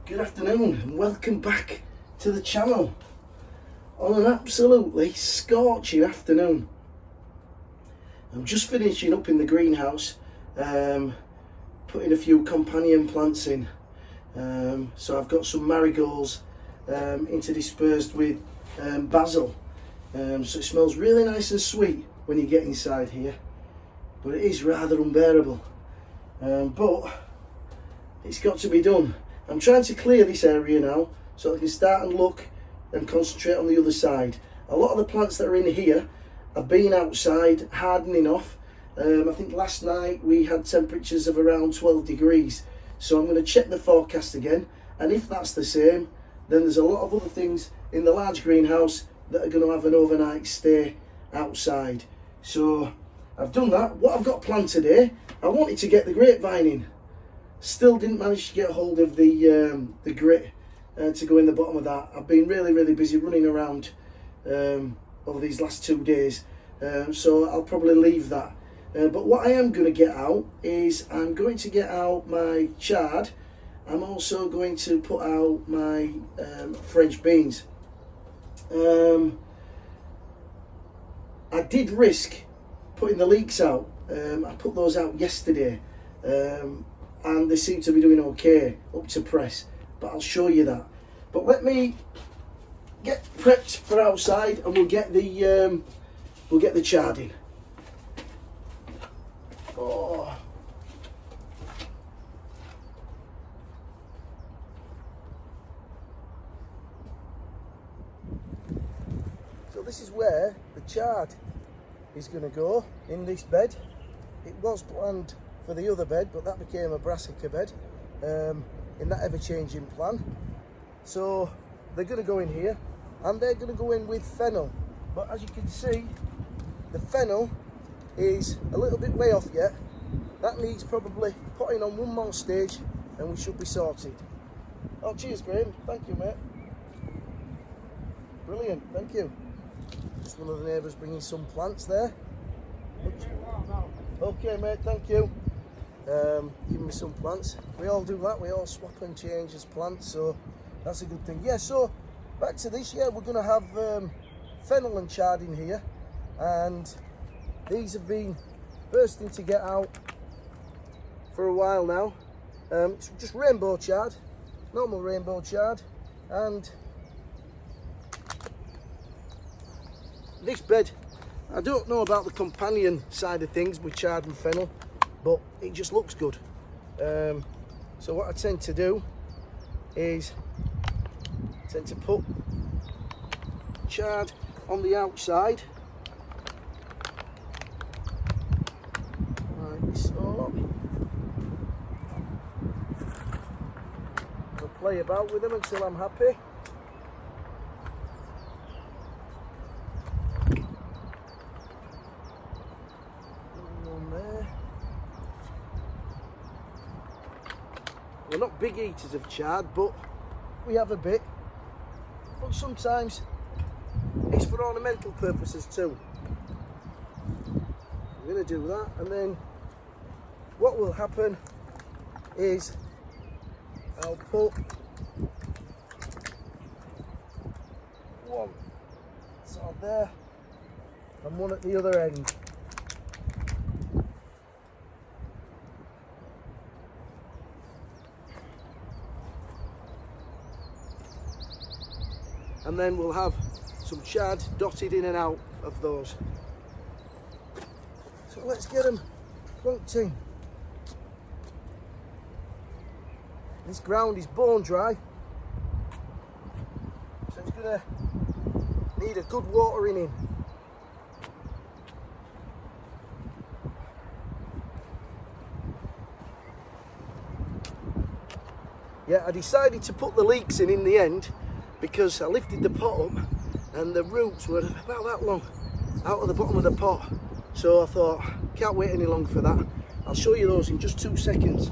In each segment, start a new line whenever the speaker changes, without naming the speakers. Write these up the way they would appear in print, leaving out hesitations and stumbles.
Good afternoon and welcome back to the channel on an absolutely scorching afternoon. I'm just finishing up in the greenhouse, putting a few companion plants in. So I've got some marigolds interdispersed with basil, so it smells really nice and sweet when you get inside here, but it is rather unbearable, but it's got to be done. I'm trying to clear this area now so I can start and look and concentrate on the other side. A lot of the plants that are in here have been outside hardening off. I think last night we had temperatures of around 12 degrees. So I'm going to check the forecast again, and if that's the same, then there's a lot of other things in the large greenhouse that are going to have an overnight stay outside. So I've done that. What I've got planned today, I wanted to get the grapevine in. Still didn't manage to get hold of the grit to go in the bottom of that. I've been really busy running around over these last 2 days, so I'll probably leave that. But what I am going to get out is I'm going to get out my chard. I'm also going to put out my French beans. I did risk putting the leeks out. I put those out yesterday. And they seem to be doing okay up to press, but I'll show you that. But let me get prepped for outside and we'll get the chard in. Oh. So this is where the chard is going to go, in this bed. It was planned for the other bed, but that became a brassica bed in that ever-changing plan. So they're going to go in here, and they're going to go in with fennel. But as you can see, the fennel is a little bit way off yet. That needs probably putting on one more stage, and we should be sorted. Oh, cheers, Graham. Thank you, mate. Brilliant. Thank you. Just one of the neighbours bringing some plants there. Okay, mate. Thank you. Give me some plants. We all do that, we all swap and change as plants, so that's a good thing. Yeah, so back to this. Yeah, we're going to have fennel and chard in here, and these have been bursting to get out for a while now. It's just rainbow chard, normal rainbow chard, and this bed, I don't know about the companion side of things with chard and fennel, but it just looks good. So what I tend to do is to put chard on the outside like so. I'll play about with them until I'm happy. We're not big eaters of chard, but we have a bit. But sometimes it's for ornamental purposes too. I'm going to do that, and then what will happen is I'll put one sort of there and one at the other end. And then we'll have some chard dotted in and out of those. So let's get them plonked in. This ground is bone dry, so it's going to need a good watering in. Yeah, I decided to put the leeks in the end, because I lifted the pot up and the roots were about that long out of the bottom of the pot. So I thought, can't wait any longer for that. I'll show you those in just 2 seconds.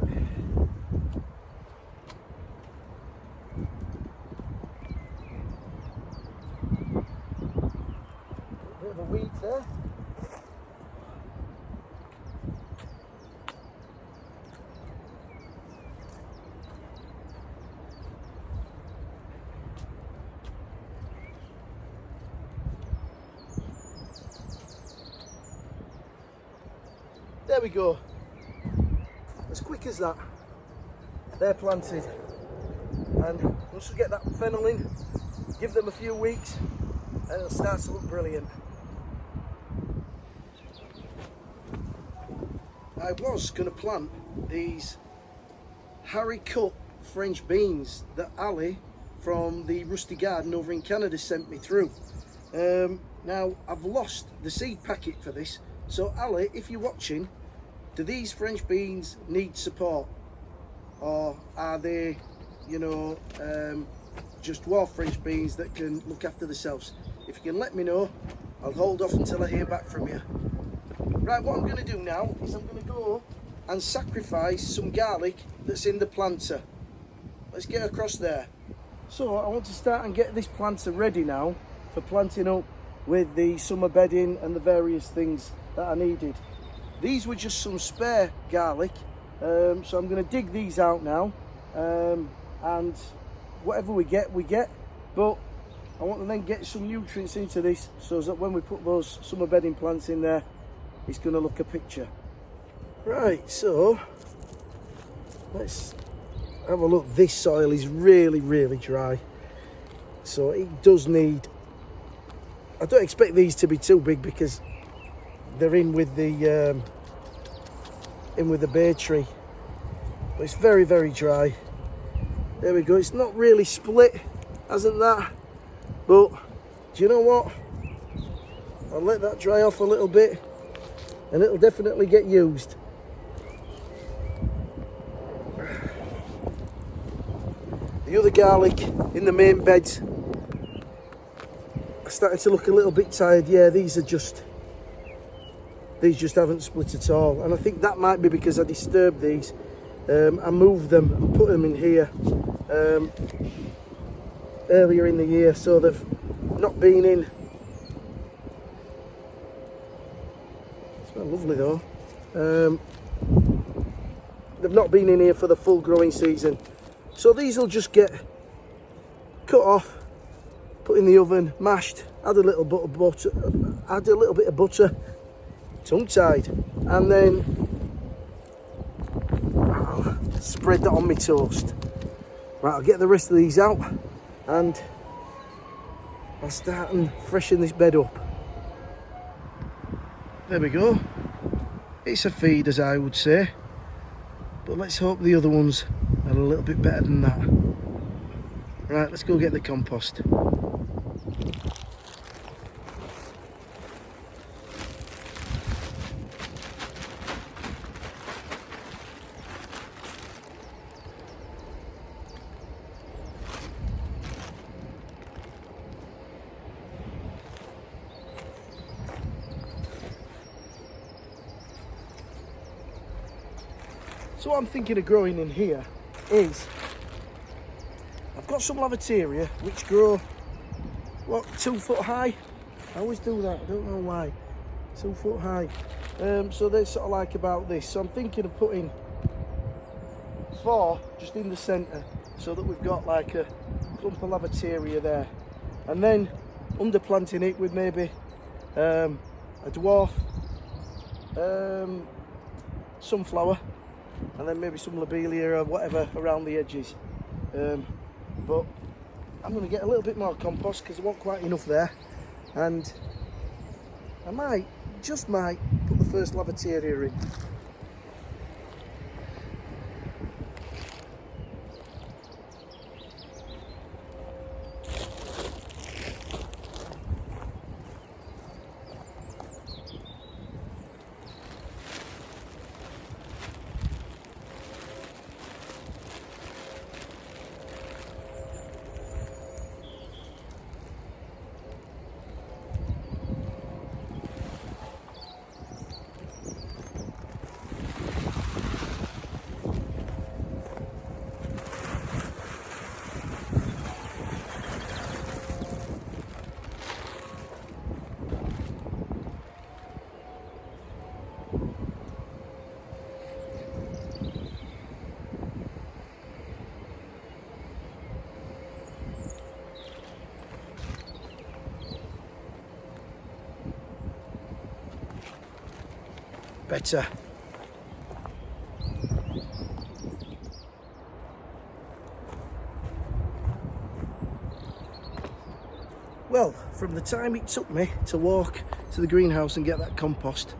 A bit of a weed there. There we go. As quick as that, they're planted. And once we get that fennel in, give them a few weeks and it'll start to look brilliant. I was going to plant these Harry cut French beans that Ali from the Rusty Garden over in Canada sent me through. Now I've lost the seed packet for this, so Ali, if you're watching, do these French beans need support, or are they, you know, just dwarf French beans that can look after themselves? If you can let me know, I'll hold off until I hear back from you. Right, what I'm going to do now is I'm going to go and sacrifice some garlic that's in the planter. Let's get across there. So I want to start and get this planter ready now for planting up with the summer bedding and the various things that I needed. These were just some spare garlic, so I'm going to dig these out now, and whatever we get, but I want to then get some nutrients into this so that when we put those summer bedding plants in there, it's going to look a picture. Right, so let's have a look. This soil is really, really dry, so it does need, I don't expect these to be too big because they're in with the bay tree, but it's very, very dry. There we go. It's not really split, hasn't that? But do you know what? I'll let that dry off a little bit and it'll definitely get used. The other garlic in the main beds are starting to look a little bit tired. Yeah, these just haven't split at all, and I think that might be because I disturbed these. I moved them and put them in here earlier in the year, so they've not been in. Smell lovely though. They've not been in here for the full growing season, so these will just get cut off, put in the oven, mashed, add a little bit of butter, tongue-tied, and then I'll spread that on my toast. Right, I'll get the rest of these out and I'll start and freshen this bed up. There we go. It's a feed, as I would say, but let's hope the other ones are a little bit better than that. Right, let's go get the compost. So what I'm thinking of growing in here is, I've got some lavateria which grow, what, 2 foot high? I always do that, I don't know why. 2 foot high. So they're sort of like about this. So I'm thinking of putting 4 just in the centre, so that we've got like a clump of lavateria there. And then underplanting it with maybe a dwarf sunflower, and then maybe some lobelia or whatever around the edges. But I'm going to get a little bit more compost because I want quite enough there, and I might, just might, put the first lavateria in. Better. Well, from the time it took me to walk to the greenhouse and get that compost,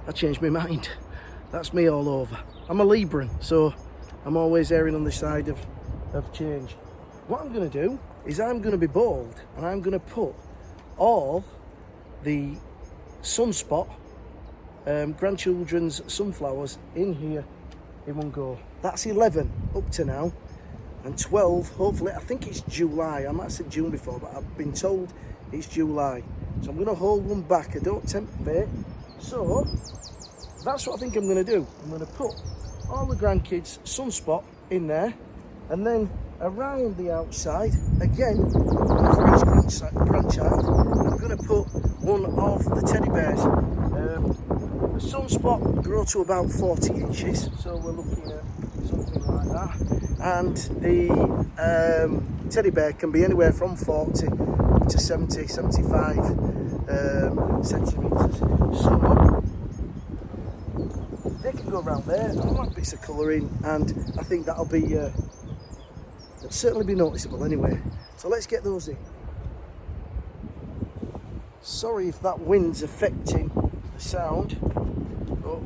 I changed my mind. That's me all over. I'm a Libran, so I'm always erring on the side of change. What I'm going to do is I'm going to be bold and I'm going to put all the sunspot grandchildren's sunflowers in here in one go. That's 11 up to now, and 12 hopefully. I think it's July. I might have said June before, but I've been told it's July, so I'm going to hold one back. I don't tempt fate, so that's what I think I'm going to do. I'm going to put all the grandkids sunspot in there, and then around the outside again for each grandchild I'm going to put one of the teddy bears. The sunspot grow to about 40 inches, so we're looking at something like that, and the teddy bear can be anywhere from 40 up to 75 centimetres. So they can go around there. I like bits of colouring, and I think that'll be it'll certainly be noticeable anyway. So let's get those in. Sorry if that wind's affecting the sound, but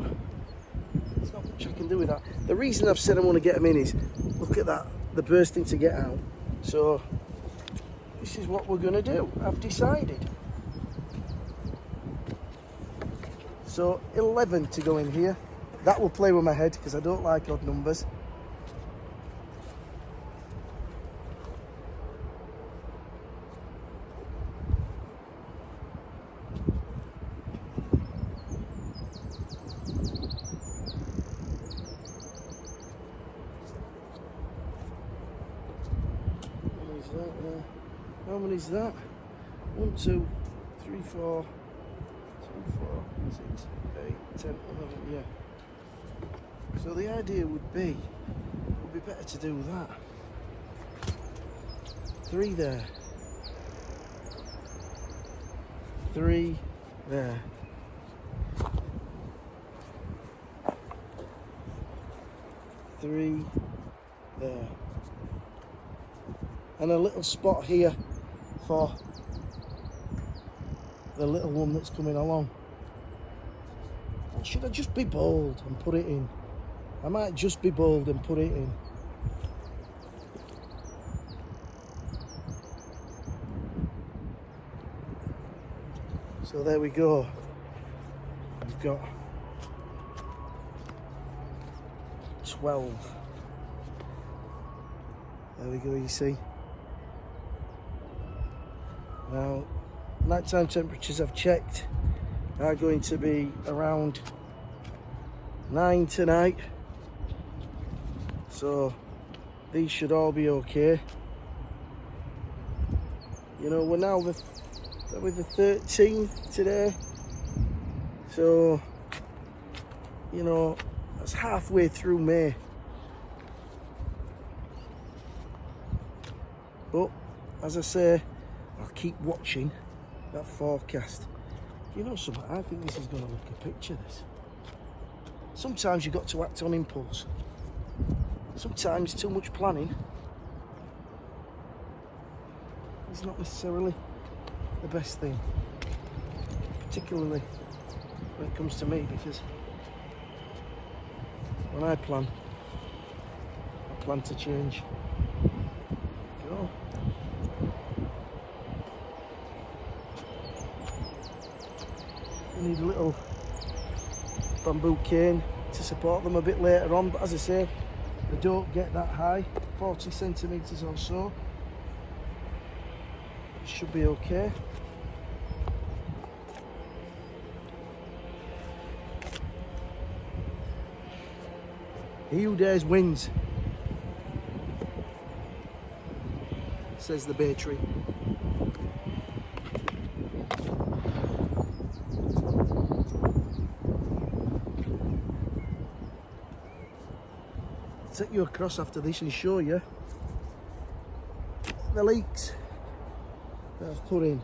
there's not much I can do with that. The reason I've said I want to get them in is, look at that, they're bursting to get out. So this is what we're going to do. I've decided. So 11 to go in here. That will play with my head because I don't like odd numbers. How many is that? 1, 2, 3, 4, 2, 4, 6, 8, 10, 11, yeah. So the idea would be better to do that. 3 there. 3 there. 3 there. And a little spot here for the little one that's coming along. Or should I just be bold and put it in? I might just be bold and put it in. So there we go. We've got 12. There we go, you see. Now, nighttime temperatures I've checked are going to be around 9 tonight. So these should all be okay. You know, we're now with the 13th today. So, you know, that's halfway through May. But as I say, I'll keep watching that forecast. You know something? I think this is going to look a picture, this. Sometimes you've got to act on impulse. Sometimes too much planning is not necessarily the best thing. Particularly when it comes to me, because when I plan to change. Go. We need a little bamboo cane to support them a bit later on, but as I say, they don't get that high, 40 centimetres or so. It should be okay. He who dares wins, says the bay tree. I'll take you across after this and show you the leeks that I've put in.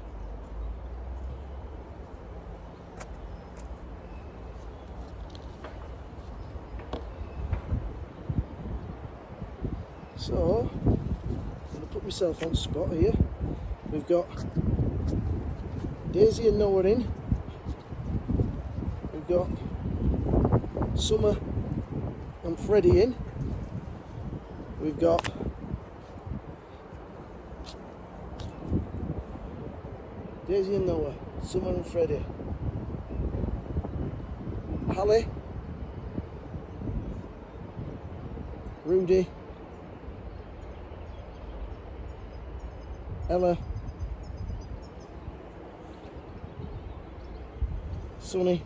So, I'm going to put myself on spot here. We've got Daisy and Noah in. We've got Summer and Freddie in. We've got Daisy and Noah, Summer and Freddie, Hallie, Rudy, Ella, Sonny,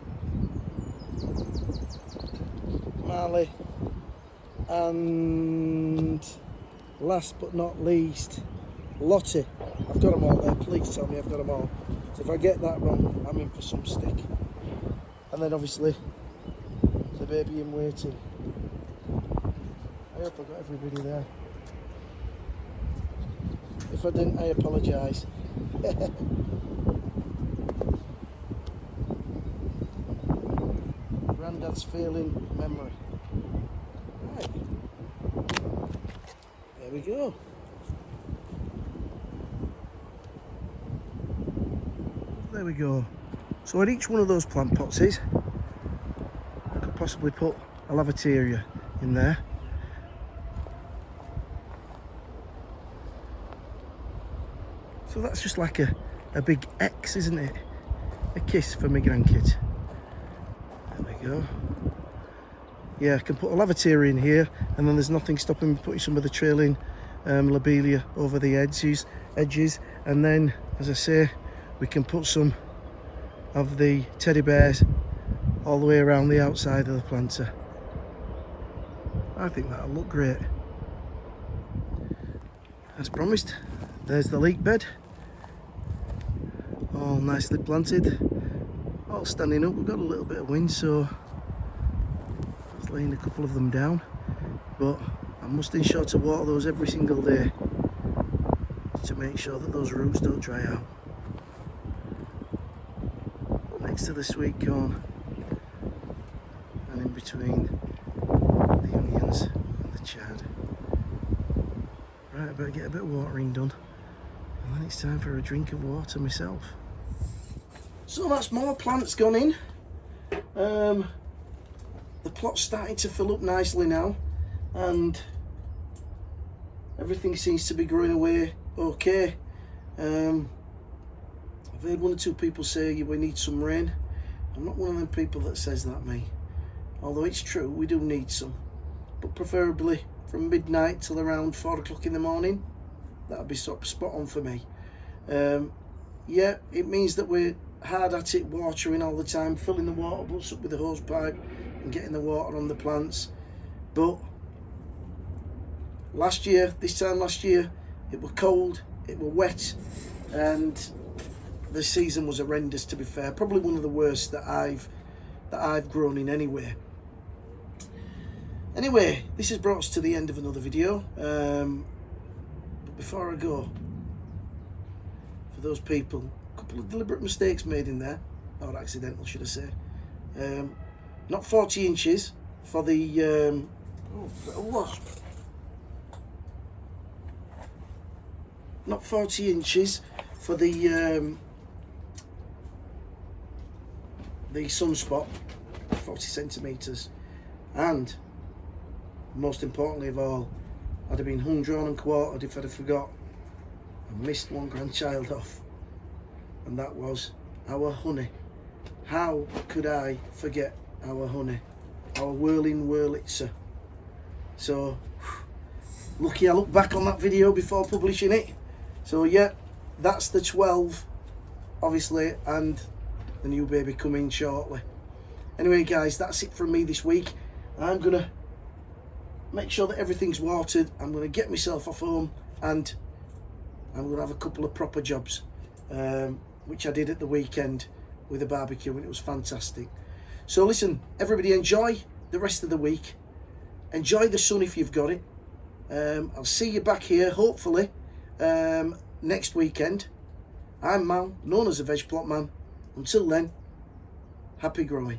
Marley, and last but not least, Lottie. I've got them all there, please tell me I've got them all. So if I get that wrong, I'm in for some stick. And then obviously, the baby in waiting. I hope I got everybody there. If I didn't, I apologise. Grandad's failing memory. Right. There we go. There we go. So at each one of those plant pots I could possibly put a lavateria in there. So that's just like a big X, isn't it? A kiss for my grandkids. There we go. Yeah, I can put a lavateria in here, and then there's nothing stopping me putting some of the trailing lobelia over the edges. And then, as I say, we can put some of the teddy bears all the way around the outside of the planter. I think that'll look great. As promised, there's the leek bed. All nicely planted, all standing up. We've got a little bit of wind, so I was laying a couple of them down, but I must ensure to water those every single day to make sure that those roots don't dry out. Next to the sweet corn, and in between the onions and the chard. Right, I better get a bit of watering done, and then it's time for a drink of water myself. So that's more plants gone in. The plot's starting to fill up nicely now, and everything seems to be growing away okay. I've heard one or two people say we need some rain. I'm not one of them people that says that, me. Although it's true, we do need some, but preferably from midnight till around 4 o'clock in the morning. That'd be sort of spot on for me. Yeah, it means that we're hard at it, watering all the time, filling the water butts up with the hose pipe and getting the water on the plants. But this time last year, it was cold, it was wet, and the season was horrendous, to be fair. Probably one of the worst that I've grown in anyway. Anyway, this has brought us to the end of another video. But before I go, for those people, a couple of deliberate mistakes made in there, or accidental should I say. Not 40 inches for the not 40 inches for the sunspot, 40 centimetres, and most importantly of all, I'd have been hung, drawn and quartered if I'd have forgot and missed one grandchild off, and that was our honey. How could I forget our honey, our whirling Wurlitzer? So lucky I looked back on that video before publishing it. So yeah, that's the 12 obviously, and the new baby coming shortly. Anyway guys, that's it from me this week. I'm gonna make sure that everything's watered. I'm gonna get myself off home, and I'm gonna have a couple of proper jobs, which I did at the weekend with a barbecue, and it was fantastic. So listen, everybody, enjoy the rest of the week. Enjoy the sun if you've got it. I'll see you back here hopefully next weekend. I'm Mal, known as the Veg Plot Man. Until then, happy growing.